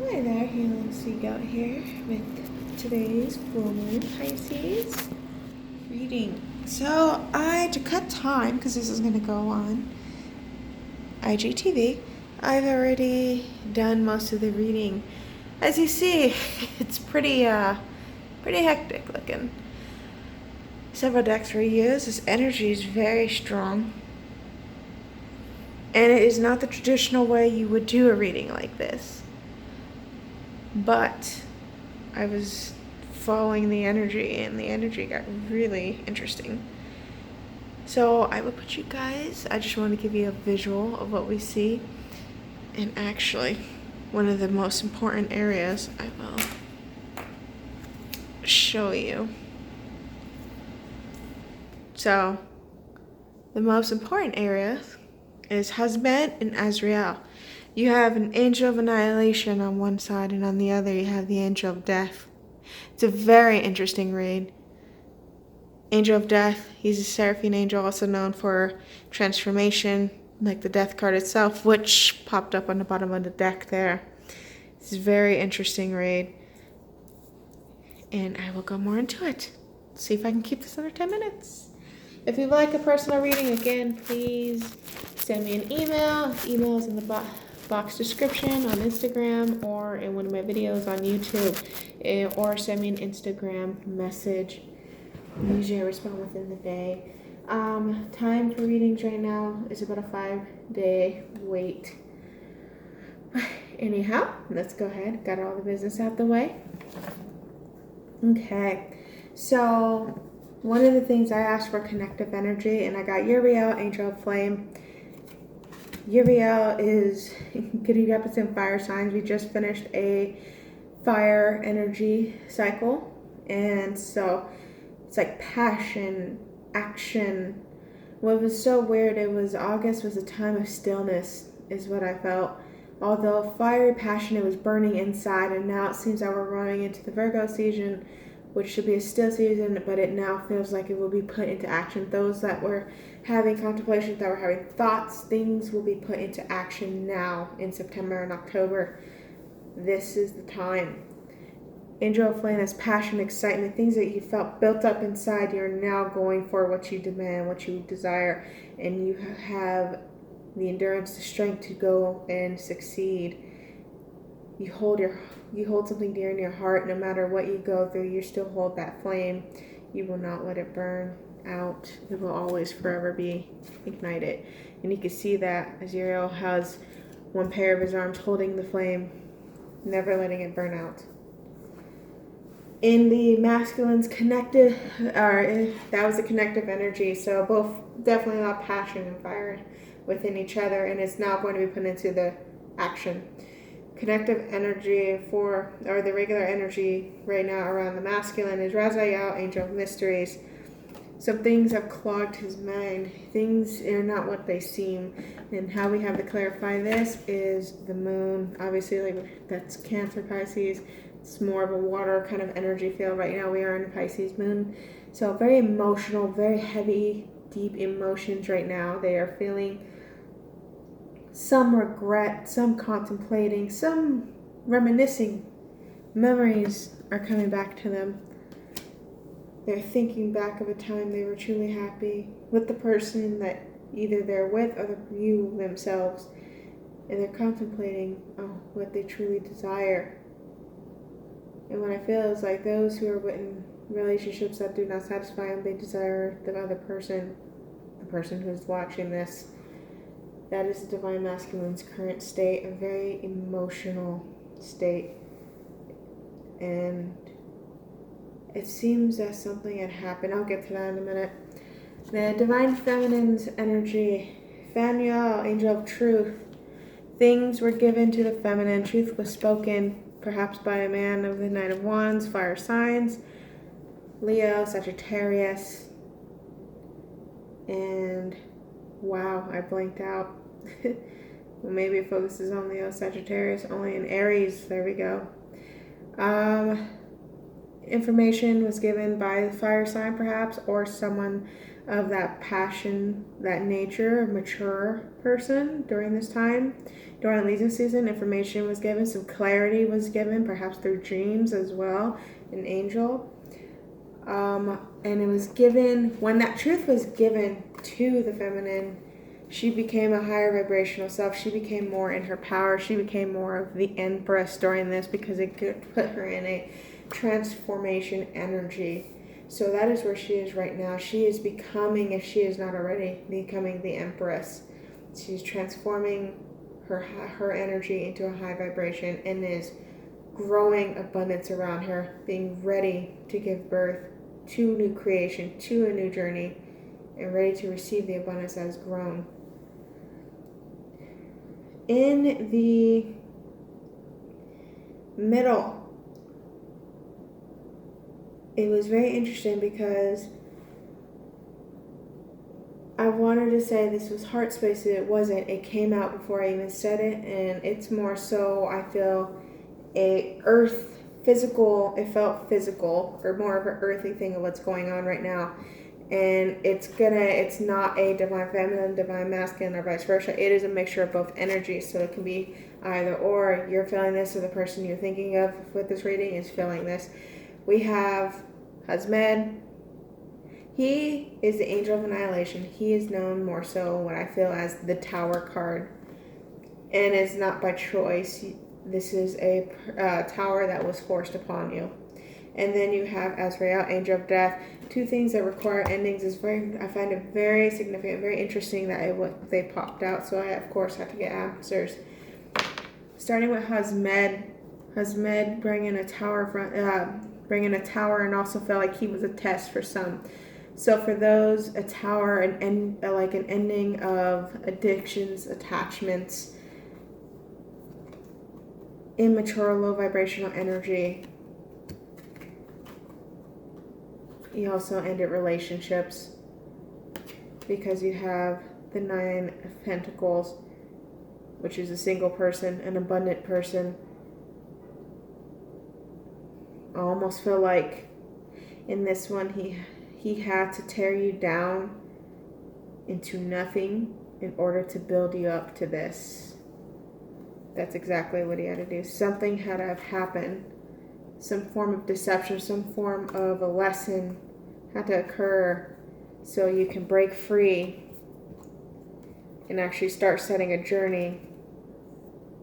Hi there, Healing Seagull here with today's Fullmoon Pisces reading. So to cut time, because this is going to go on IGTV, I've already done most of the reading. As you see, it's pretty hectic looking. Several decks were used. This energy is very strong. And it is not the traditional way you would do a reading like this. But I was following the energy, and the energy got really interesting. So I will put you guys, I just want to give you a visual of what we see. And actually, one of the most important areas I will show you. So, the most important area is husband and Azrael. You have an angel of annihilation on one side, and on the other you have the angel of death. It's a very interesting read. Angel of death, he's a seraphim angel, also known for transformation, like the death card itself, which popped up on the bottom of the deck there. It's a very interesting read. And I will go more into it. See if I can keep this under 10 minutes. If you'd like a personal reading, again, please send me an email. Email is in the box description on Instagram or in one of my videos on YouTube, or send me an Instagram message. Usually I respond within the day. Time for readings right now is about a 5-day wait. Anyhow, let's go ahead. Got all the business out the way. Okay, so one of the things I asked for connective energy, and I got Uriel, Angel of Flame. Uriel could represent fire signs. We just finished a fire energy cycle, and so it's like passion, action. What was so weird, it was August was a time of stillness, is what I felt. Although fiery passion, it was burning inside, and now it seems that we're running into the Virgo season, which should be a still season, but it now feels like it will be put into action. Those that were having contemplations, that were having thoughts, things will be put into action now in September and October. This is the time. Angel of Flame has passion, excitement, things that you felt built up inside. You're now going for what you demand, what you desire, and you have the endurance, the strength to go and succeed. You hold something dear in your heart. No matter what you go through, you still hold that flame. You will not let it burn out. It will always forever be ignited. And you can see that as Uriel has one pair of his arms holding the flame, never letting it burn out. In the masculines connected, that was a connective energy. So both definitely a lot of passion and fire within each other, and it's now going to be put into the action. Connective energy or the regular energy right now around the masculine is Raziel, Angel of Mysteries. Some things have clogged his mind. Things are not what they seem. And how we have to clarify this is the moon. Obviously, like that's Cancer, Pisces. It's more of a water kind of energy field right now. We are in a Pisces moon. So very emotional, very heavy, deep emotions right now. They are feeling some regret, some contemplating, some reminiscing. Memories are coming back to them. They're thinking back of a time they were truly happy with the person that either they're with or you themselves. And they're contemplating what they truly desire. And what I feel is like those who are in relationships that do not satisfy them, they desire the other person, the person who's watching this. That is the Divine Masculine's current state, a very emotional state. And it seems that something had happened. I'll get to that in a minute. The Divine Feminine's energy, Faniel, Angel of Truth. Things were given to the feminine. Truth was spoken, perhaps by a man of the Knight of Wands, fire signs, Leo, Sagittarius, and wow, I blanked out. Well, maybe it focuses on Leo, Sagittarius, only in Aries. There we go. Information was given by the fire sign, perhaps, or someone of that passion, that nature, a mature person during this time. During leasing season, information was given, some clarity was given, perhaps through dreams as well, an angel. And it was given, when that truth was given to the feminine, she became a higher vibrational self. She became more in her power. She became more of the empress during this, because it could put her in a transformation energy. So that is where she is right now. She is becoming, if she is not already, becoming the empress. She's transforming her energy into a high vibration and is growing abundance around her, being ready to give birth to new creation, to a new journey, and ready to receive the abundance that has grown. In the middle, it was very interesting because I wanted to say this was heart space, but it wasn't. It came out before I even said it, and it's more so, I feel, a earth physical, it felt physical, or more of an earthy thing of what's going on right now. And it's not a divine feminine, divine masculine, or vice versa. It is a mixture of both energies, so it can be either or. You're feeling this, or the person you're thinking of with this reading is feeling this. We have Hazmed. He is the angel of annihilation. He is known more so, what I feel, as the Tower card, and it's not by choice. This is a tower that was forced upon you. And then you have Azrael, angel of death. Two things that require endings is I find it very significant, very interesting that they popped out. So I, of course, had to get answers. Starting with Hazmed. Hazmed bringing a tower, and also felt like he was a test for some. So for those, a tower, like an ending of addictions, attachments, immature, low vibrational energy. You also ended relationships, because you have the 9 of Pentacles, which is a single person, an abundant person. I almost feel like in this one he had to tear you down into nothing in order to build you up to this. That's exactly what he had to do. Something had to have happened. Some form of deception, some form of a lesson had to occur so you can break free and actually start setting a journey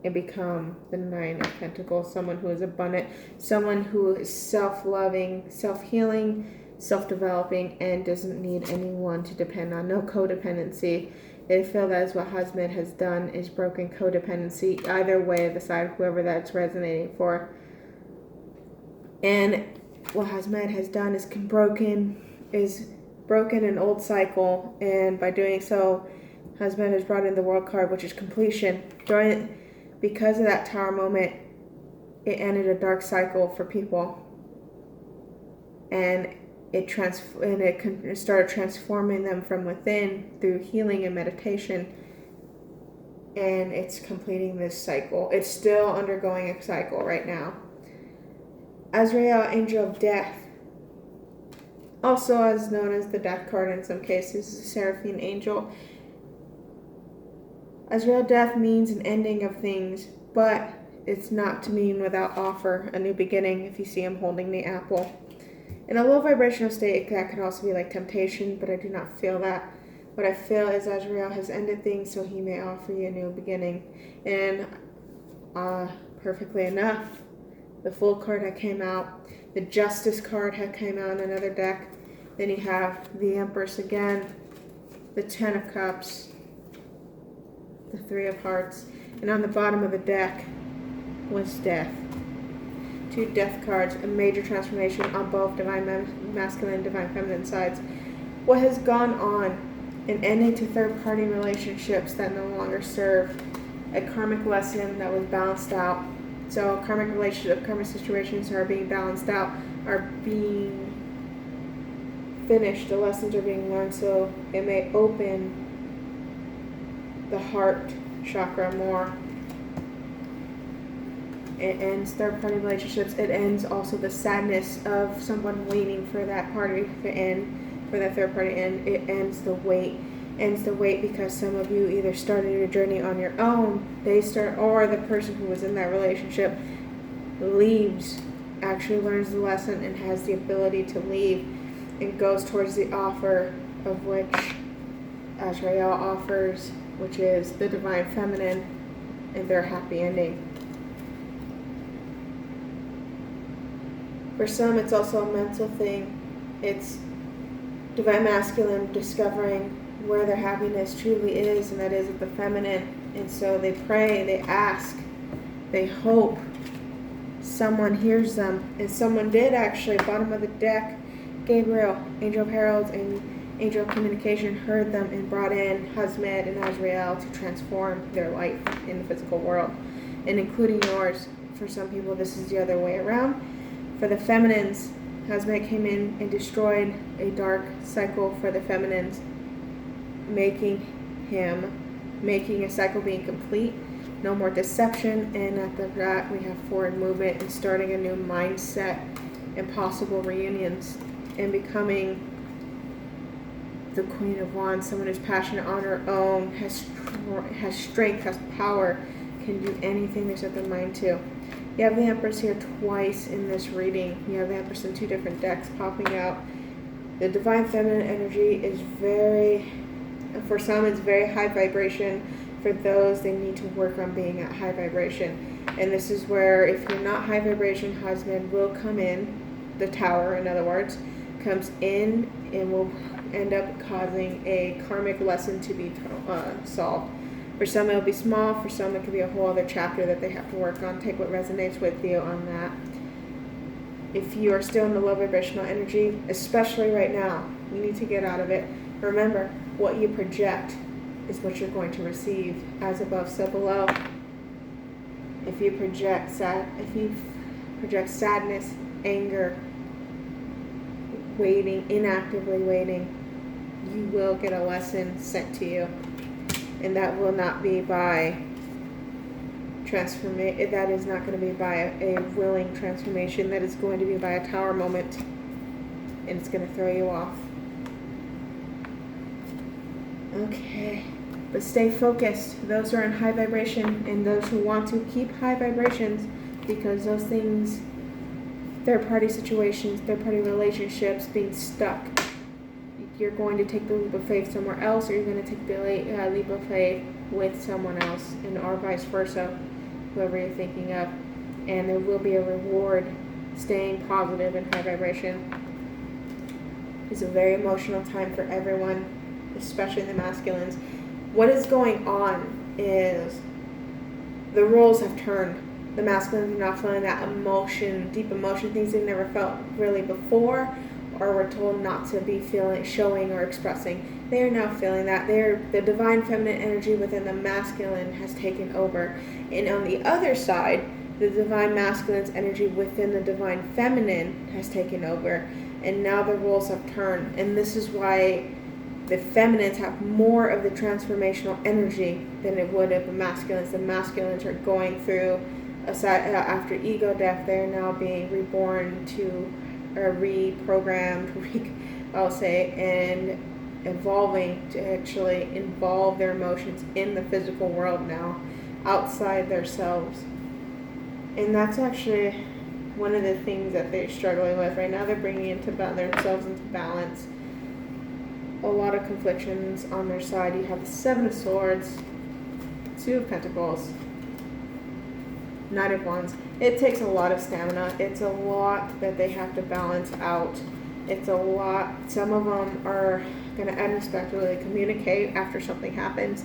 and become the 9 of Pentacles. Someone who is abundant, someone who is self-loving, self-healing, self-developing, and doesn't need anyone to depend on. No codependency. I feel that is what Hazmed has done, is broken codependency, either way of the side, whoever that's resonating for. And what Hazmed has done is broken an old cycle, and by doing so, Hazmed has brought in the World card, which is completion. Because of that Tower moment, it ended a dark cycle for people, and it started transforming them from within through healing and meditation, and it's completing this cycle. It's still undergoing a cycle right now. Azrael, angel of death, also as known as the death card in some cases, is a seraphim angel. Azrael death means an ending of things, but it's not to mean without offer, a new beginning, if you see him holding the apple. In a low vibrational state, that could also be like temptation, but I do not feel that. What I feel is Azrael has ended things so he may offer you a new beginning. And perfectly enough, the Fool card had came out. The Justice card had came out in another deck. Then you have the Empress again, the 10 of Cups, the 3 of Hearts, and on the bottom of the deck was Death. 2 death cards, a major transformation on both divine masculine and divine feminine sides. What has gone on, an ending to third-party relationships that no longer serve, a karmic lesson that was balanced out. So karmic relationships, karmic situations are being balanced out, are being finished, the lessons are being learned, so it may open the heart chakra more. It ends third-party relationships. It ends also the sadness of someone waiting for that party to end for the third party, and it ends the wait. Ends the wait because some of you either started your journey on your own, or the person who was in that relationship leaves, actually learns the lesson and has the ability to leave and goes towards the offer of which Azrael offers, which is the divine feminine and their happy ending. For some, it's also a mental thing. It's divine masculine discovering where their happiness truly is, and that is with the feminine. And so they pray, they ask, they hope someone hears them. And someone did actually, bottom of the deck, Gabriel, Angel of Heralds, and Angel of Communication heard them and brought in Hazmed and Azrael to transform their life in the physical world, and including yours. For some people, this is the other way around. For the feminines, Hazmed came in and destroyed a dark cycle for the feminines, making a cycle being complete, no more deception, and after that we have forward movement and starting a new mindset and possible reunions and becoming the Queen of Wands, someone who's passionate on her own, has strength, has power, can do anything they set their mind to. You have the Empress here twice in this reading. You have the Empress in two different decks popping out. The divine feminine energy is for some it's very high vibration. For those, they need to work on being at high vibration. And this is where, if you're not high vibration, husband will come in, the tower in other words, comes in and will end up causing a karmic lesson to be solved. For some it'll be small, for some it could be a whole other chapter that they have to work on. Take what resonates with you on that. If you are still in the low vibrational energy, especially right now, you need to get out of it. Remember, what you project is what you're going to receive, as above, so below. If you project sadness, anger, waiting, inactively waiting, you will get a lesson sent to you. And that will not be by transformation. That is not going to be by a willing transformation. That is going to be by a tower moment. And it's going to throw you off. Okay. But stay focused. Those who are in high vibration and those who want to keep high vibrations, because those things, third party situations, third party relationships, being stuck, you're going to take the leap of faith somewhere else, or you're going to take the leap of faith with someone else, or vice versa, whoever you're thinking of. And there will be a reward. Staying positive and high vibration is a very emotional time for everyone, especially the masculines. What is going on is the roles have turned. The masculines are not feeling that emotion, deep emotion, things they've never felt really before, or were told not to be feeling, showing, or expressing. They are now feeling that. The divine feminine energy within the masculine has taken over. And on the other side, the divine masculine's energy within the divine feminine has taken over. And now the roles have turned. And this is why the feminines have more of the transformational energy than it would of the masculines. The masculines are going through, after ego death, they are now being reborn to, or reprogrammed, I'll say, and evolving to actually involve their emotions in the physical world now, outside themselves. And that's actually one of the things that they're struggling with right now. They're bringing themselves into balance. A lot of conflictions on their side. You have the Seven of Swords, Two of Pentacles, Knight of Wands. It takes a lot of stamina. It's a lot that they have to balance out. It's a lot. Some of them are going to unexpectedly communicate after something happens.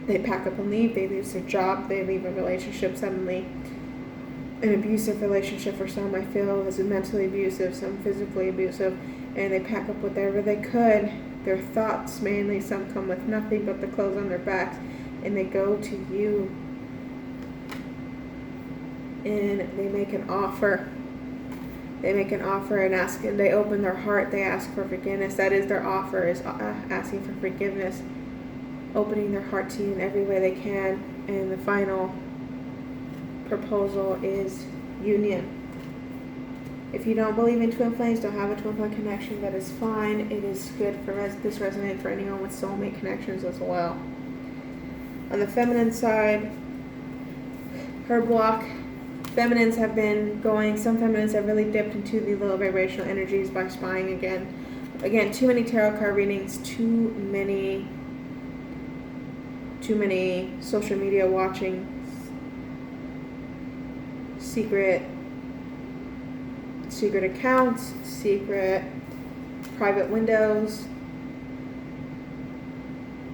They pack up and leave. They lose their job. They leave a relationship suddenly. An abusive relationship for some, I feel, is mentally abusive, some physically abusive. And they pack up whatever they could. Their thoughts mainly. Some come with nothing but the clothes on their backs. And they go to you. And they make an offer. They make an offer and ask, and they open their heart. They ask for forgiveness. That is their offer, is asking for forgiveness. Opening their heart to you in every way they can. And the final proposal is union. If you don't believe in twin flames, don't have a twin flame connection, that is fine. It is good for this resonate for anyone with soulmate connections as well. On the feminine side, her block, feminines have been going, some feminines have really dipped into the low vibrational energies by spying again. Again, too many tarot card readings, too many social media watching, secret accounts, secret private windows,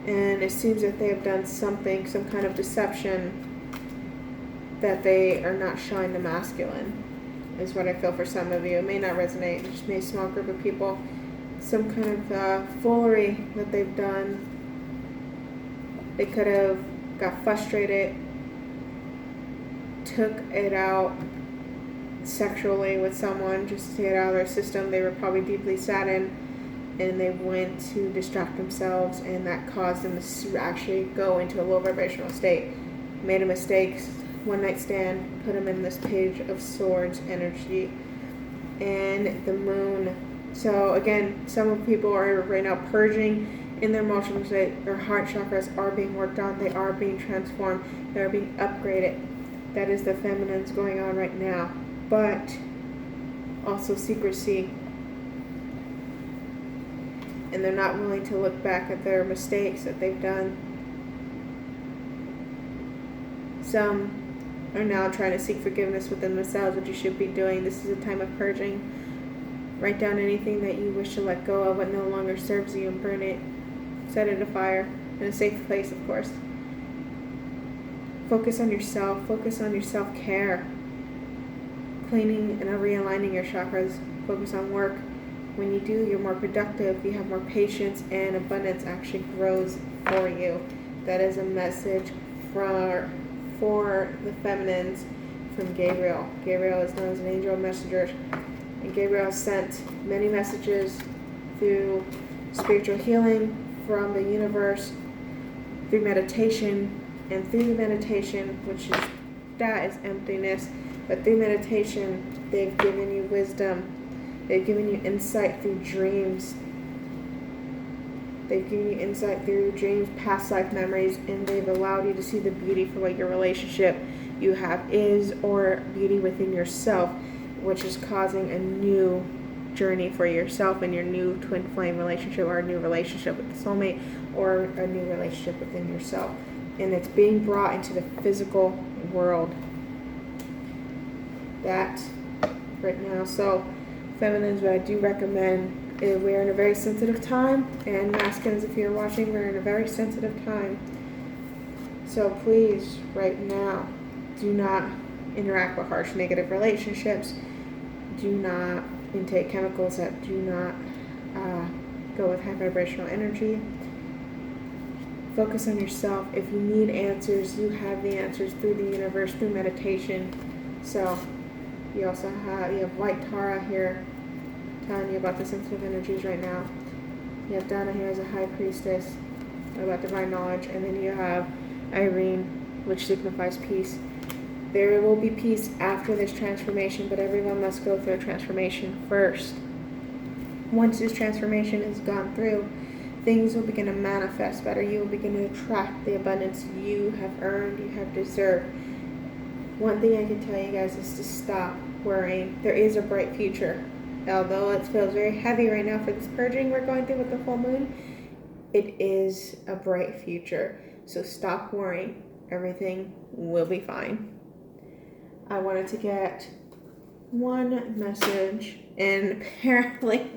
and it seems that they have done something, some kind of deception, that they are not showing the masculine, is what I feel for some of you. It may not resonate, just maybe a small group of people. Some kind of foolery that they've done. They could have got frustrated, took it out sexually with someone just to get it out of their system. They were probably deeply saddened, and they went to distract themselves, and that caused them to actually go into a low vibrational state. Made a mistake, one night stand, put them in this Page of Swords energy, and the Moon. So again, some people are right now purging in their emotional state. Their heart chakras are being worked on. They are being transformed. They are being upgraded. That is the feminines going on right now. But also secrecy. And they're not willing to look back at their mistakes that they've done. Some are now trying to seek forgiveness within themselves, which you should be doing. This is a time of purging. Write down anything that you wish to let go of, what no longer serves you, and burn it. Set it afire in a safe place, of course. Focus on yourself. Focus on your self-care. Cleaning and realigning your chakras. Focus on work. When you do, you're more productive. You have more patience, and abundance actually grows for you. That is a message for the feminines from Gabriel. Gabriel is known as an angel messenger, and Gabriel sent many messages through spiritual healing from the universe, through meditation, and through the meditation, that is emptiness, but through meditation, they've given you wisdom. They've given you insight through dreams. They've given you insight through dreams, past life memories, and they've allowed you to see the beauty for what your relationship you have is, or beauty within yourself, which is causing a new journey for yourself and your new twin flame relationship, or a new relationship with the soulmate, or a new relationship within yourself. And it's being brought into the physical world. That right now. So feminines, what I do recommend, we're in a very sensitive time, and masculines, if you're watching, we're in a very sensitive time. So please, right now, do not interact with harsh negative relationships. Do not intake chemicals that do not go with high vibrational energy. Focus on yourself. If you need answers, you have the answers through the universe, through meditation. So you also have White Tara here telling you about the sensitive energies right now. You have Donna here as a high priestess about divine knowledge, and then you have Irene, which signifies peace. There will be peace after this transformation, but everyone must go through a transformation first. Once this transformation is gone through, things will begin to manifest better. You will begin to attract the abundance you have earned, you have deserved. One thing I can tell you guys is to stop worrying. There is a bright future. Although it feels very heavy right now for this purging we're going through with the full moon, it is a bright future. So stop worrying. Everything will be fine. I wanted to get one message, and apparently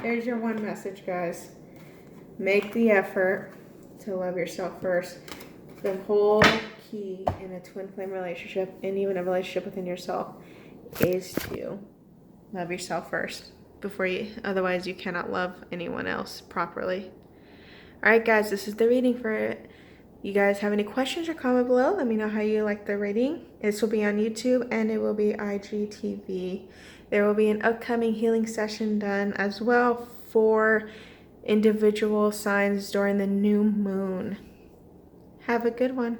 there's your one message, guys. Make the effort to love yourself first. The whole key in a twin flame relationship, and even a relationship within yourself, is to love yourself first otherwise you cannot love anyone else properly. Alright guys, this is the reading for it. You guys have any questions or comment below? Let me know how you like the reading. This will be on YouTube, and it will be IGTV. There will be an upcoming healing session done as well for individual signs during the new moon. Have a good one.